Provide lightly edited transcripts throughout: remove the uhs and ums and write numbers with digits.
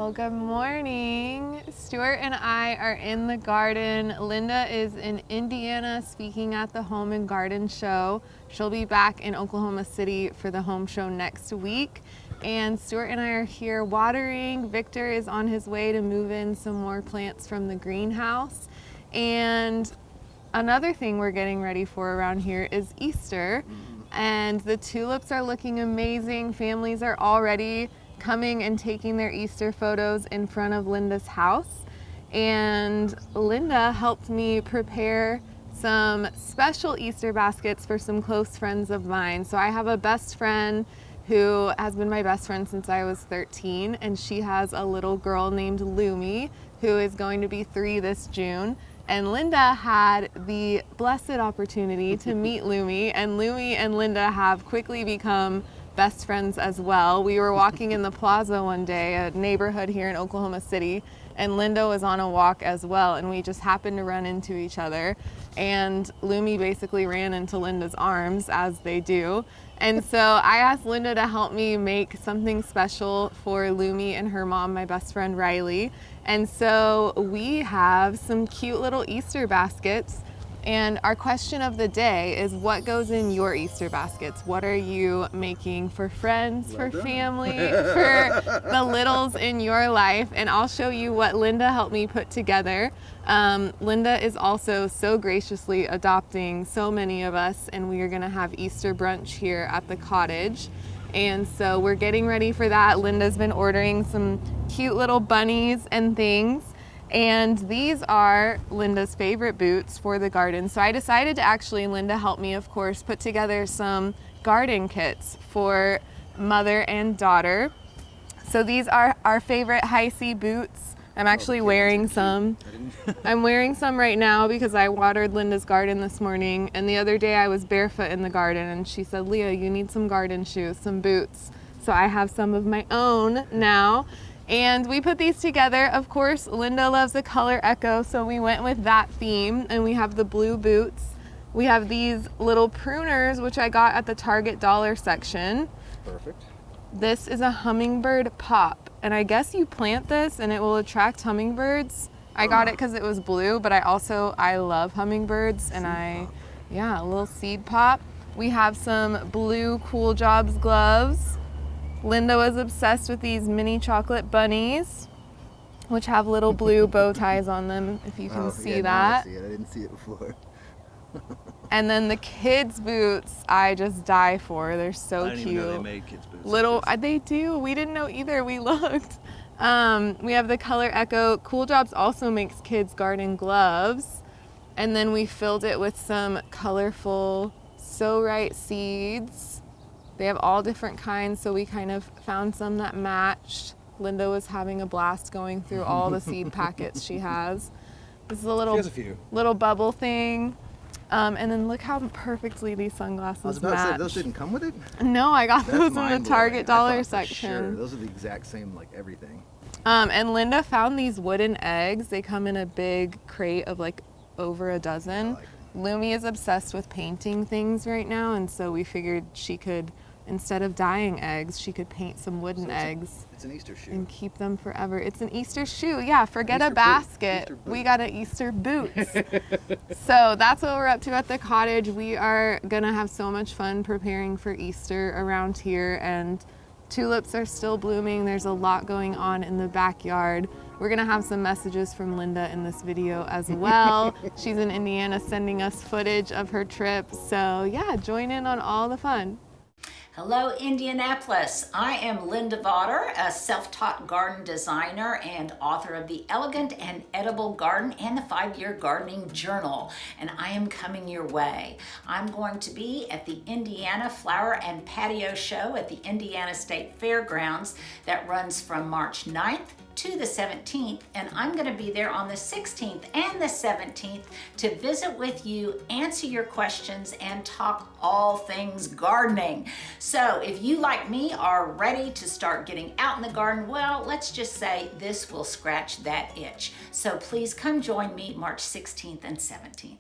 Well, good morning. Stuart and I are in the garden. Linda is in Indiana speaking at the Home and Garden Show. She'll be back in Oklahoma City for the home show next week. And Stuart and I are here watering. Victor is on his way to move in some more plants from the greenhouse. And another thing we're getting ready for around here is Easter. And the tulips are looking amazing. Families are already coming and taking their Easter photos in front of Linda's house. And Linda helped me prepare some special Easter baskets for some close friends of mine. So I have a best friend who has been my best friend since I was 13, and she has a little girl named Lumi who is going to be 3 this June. And Linda had the blessed opportunity to meet Lumi, and Lumi and Linda have quickly become best friends as well. We were walking in the plaza one day, a neighborhood here in Oklahoma City, and Linda was on a walk as well, and we just happened to run into each other. And Lumi basically ran into Linda's arms, as they do. And so I asked Linda to help me make something special for Lumi and her mom, my best friend Riley. And so we have some cute little Easter baskets. And our question of the day is, what goes in your Easter baskets? What are you making for friends, for family, for the littles in your life? And I'll show you what Linda helped me put together. Linda is also so graciously adopting so many of us, and we are gonna have Easter brunch here at the cottage. And so we're getting ready for that. Linda's been ordering some cute little bunnies and things. And these are Linda's favorite boots for the garden. So I decided to actually, Linda helped me, of course, put together some garden kits for mother and daughter. So these are our favorite high-C boots. I'm actually wearing some. I'm wearing some right now because I watered Linda's garden this morning. And the other day I was barefoot in the garden, and she said, Leah, you need some garden shoes, some boots. So I have some of my own now. And we put these together. Of course, Linda loves the color echo, so we went with that theme, and we have the blue boots. We have these little pruners, which I got at the Target dollar section. Perfect. This is a hummingbird pop, and I guess you plant this and it will attract hummingbirds. I got it because it was blue, but I love hummingbirds, and a little seed pop. We have some blue Cool Jobs gloves. Linda was obsessed with these mini chocolate bunnies, which have little blue bow ties on them, if you can see that. I didn't see it before. And then the kids' boots, I just die for. They're so cute. I didn't even know they made kids' boots. They do. We didn't know either. We looked. We have the Color Echo. Cool Jobs also makes kids' garden gloves. And then we filled it with some colorful So Right seeds. They have all different kinds, so we kind of found some that matched. Linda was having a blast going through all the seed packets she has. This is a little bubble thing. And then look how perfectly these sunglasses match. I was about to say, those didn't come with it? No, I got those in the Target dollar section. Sure. Those are the exact same, like everything. And Linda found these wooden eggs. They come in a big crate of like over a dozen. Lumi is obsessed with painting things right now, and so we figured she could, instead of dyeing eggs, she could paint some wooden eggs. It's an Easter shoe. And keep them forever. It's an Easter shoe. Yeah, forget a basket. We got an Easter boots. So that's what we're up to at the cottage. We are gonna have so much fun preparing for Easter around here, and tulips are still blooming. There's a lot going on in the backyard. We're gonna have some messages from Linda in this video as well. She's in Indiana sending us footage of her trip. So yeah, join in on all the fun. Hello, Indianapolis. I am Linda Vater, a self-taught garden designer and author of The Elegant and Edible Garden and the 5-Year Gardening Journal, and I am coming your way. I'm going to be at the Indiana Flower and Patio Show at the Indiana State Fairgrounds that runs from March 9th to the 17th, and I'm going to be there on the 16th and the 17th to visit with you, answer your questions, and talk all things gardening. So if you, like me, are ready to start getting out in the garden, well, let's just say this will scratch that itch. So please come join me March 16th and 17th.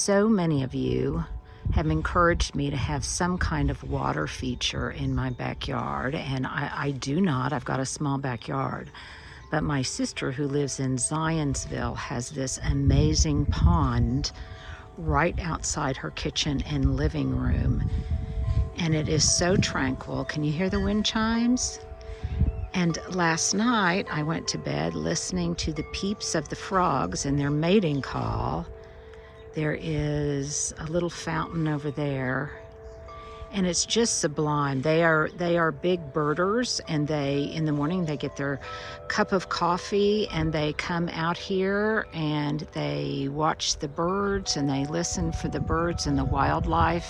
So many of you have encouraged me to have some kind of water feature in my backyard, and I do not. I've got a small backyard. But my sister, who lives in Zionsville, has this amazing pond right outside her kitchen and living room. And it is so tranquil. Can you hear the wind chimes? And last night I went to bed listening to the peeps of the frogs and their mating call. There is a little fountain over there, and it's just sublime. They are big birders, and in the morning they get their cup of coffee and they come out here and they watch the birds and they listen for the birds and the wildlife.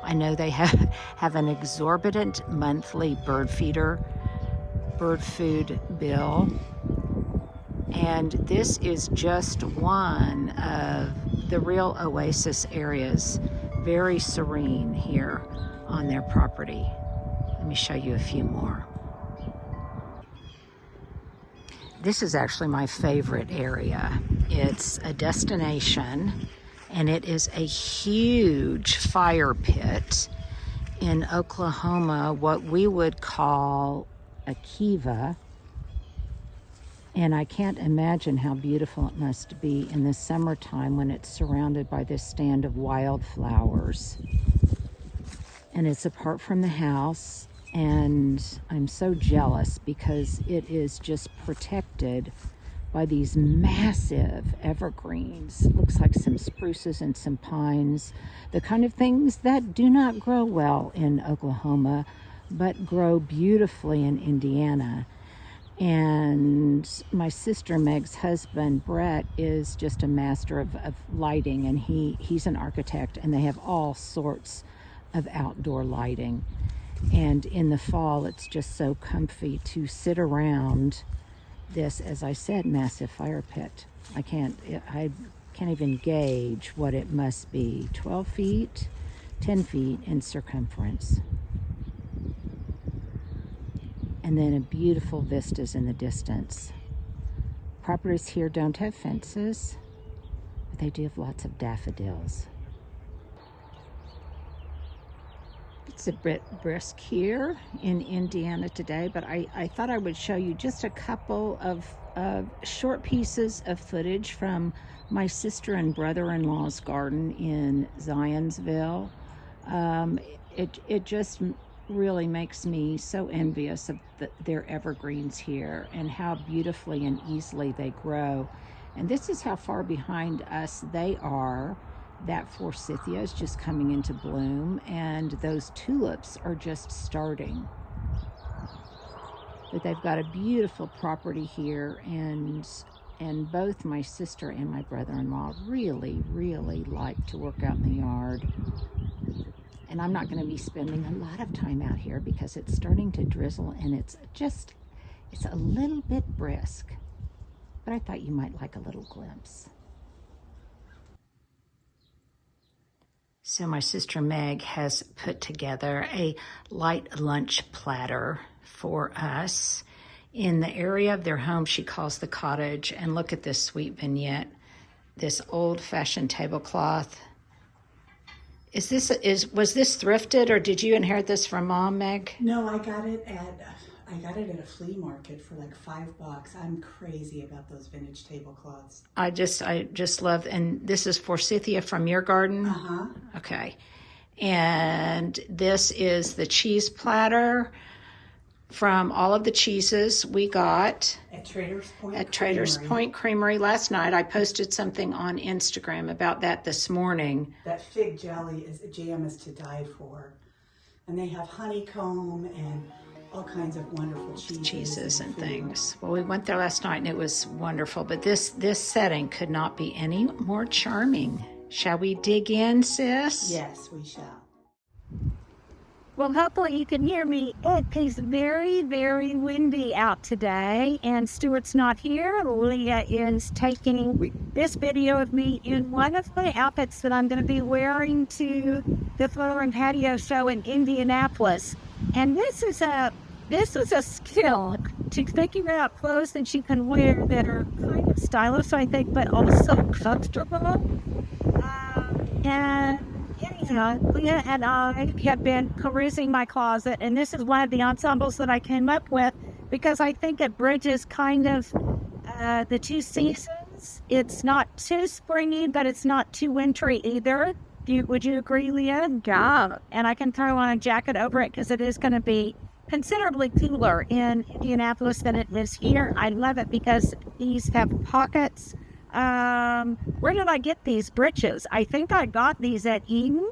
I know they have an exorbitant monthly bird food bill. And this is just one of the real oasis areas, very serene here on their property. Let me show you a few more. This is actually my favorite area. It's a destination, and it is a huge fire pit in Oklahoma, what we would call a kiva. And I can't imagine how beautiful it must be in the summertime when it's surrounded by this stand of wildflowers. And it's apart from the house, and I'm so jealous because it is just protected by these massive evergreens. It looks like some spruces and some pines, the kind of things that do not grow well in Oklahoma, but grow beautifully in Indiana. And my sister Meg's husband, Brett, is just a master of lighting, and he's an architect, and they have all sorts of outdoor lighting. And in the fall, it's just so comfy to sit around this, as I said, massive fire pit. I can't even gauge what it must be. 12 feet, 10 feet in circumference. And then beautiful vistas in the distance. Properties here don't have fences, but they do have lots of daffodils. It's a bit brisk here in Indiana today, but I thought I would show you just a couple of short pieces of footage from my sister and brother-in-law's garden in Zionsville. It just really makes me so envious of their evergreens here and how beautifully and easily they grow. And this is how far behind us they are. That forsythia is just coming into bloom, and those tulips are just starting. But they've got a beautiful property here, and both my sister and my brother-in-law really like to work out in the yard. And I'm not going to be spending a lot of time out here because it's starting to drizzle, and it's a little bit brisk. But I thought you might like a little glimpse. So my sister Meg has put together a light lunch platter for us in the area of their home she calls the cottage. And look at this sweet vignette, this old-fashioned tablecloth. Was this thrifted, or did you inherit this from Mom, Meg? No, I got it at a flea market for like $5. I'm crazy about those vintage tablecloths. I just love, and this is forsythia from your garden? Uh-huh. Okay. And this is the cheese platter from all of the cheeses we got At Trader's Point Creamery last night. I posted something on Instagram about that this morning. That fig jam is to die for. And they have honeycomb and all kinds of wonderful cheeses and things. Well, we went there last night and it was wonderful, but this setting could not be any more charming. Shall we dig in, sis? Yes, we shall. Well, hopefully you can hear me. It is very windy out today, and Stuart's not here. Leah is taking this video of me in one of the outfits that I'm going to be wearing to the Flower and Patio show in Indianapolis. And this is a skill to figure out clothes that you can wear that are kind of stylish, I think, but also comfortable. And anyhow, Leah and I have been perusing my closet, and this is one of the ensembles that I came up with because I think it bridges kind of the two seasons. It's not too springy, but it's not too wintry either. Would you agree, Leah? Yeah. And I can throw on a jacket over it because it is going to be considerably cooler in Indianapolis than it is here. I love it because these have pockets. Where did I get these breeches? I think I got these at Eden,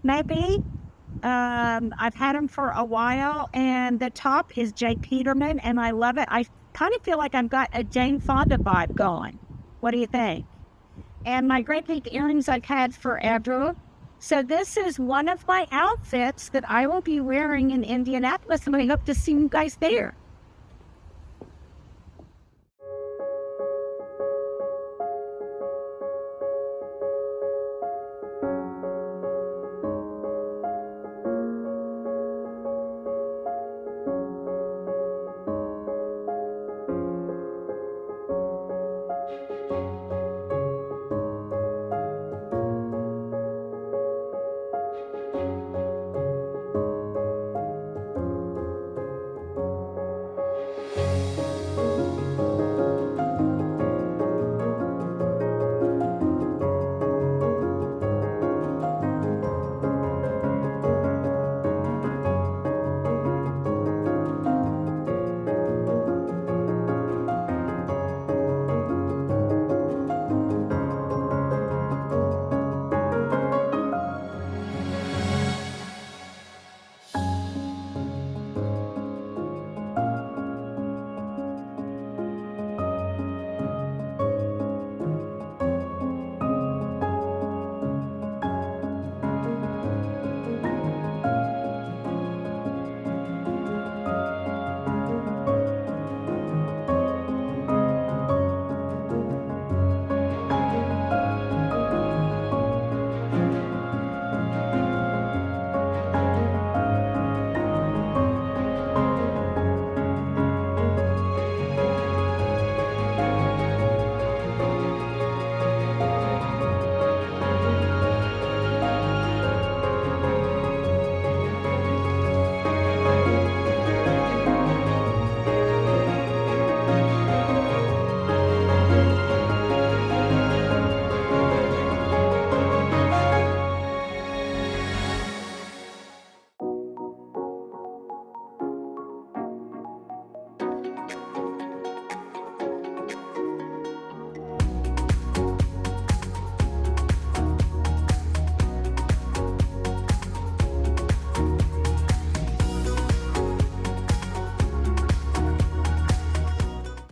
maybe. I've had them for a while, and the top is J. Peterman, and I love it. I kind of feel like I've got a Jane Fonda vibe going. What do you think? And my great big earrings I've had forever. So this is one of my outfits that I will be wearing in Indianapolis, and I hope to see you guys there.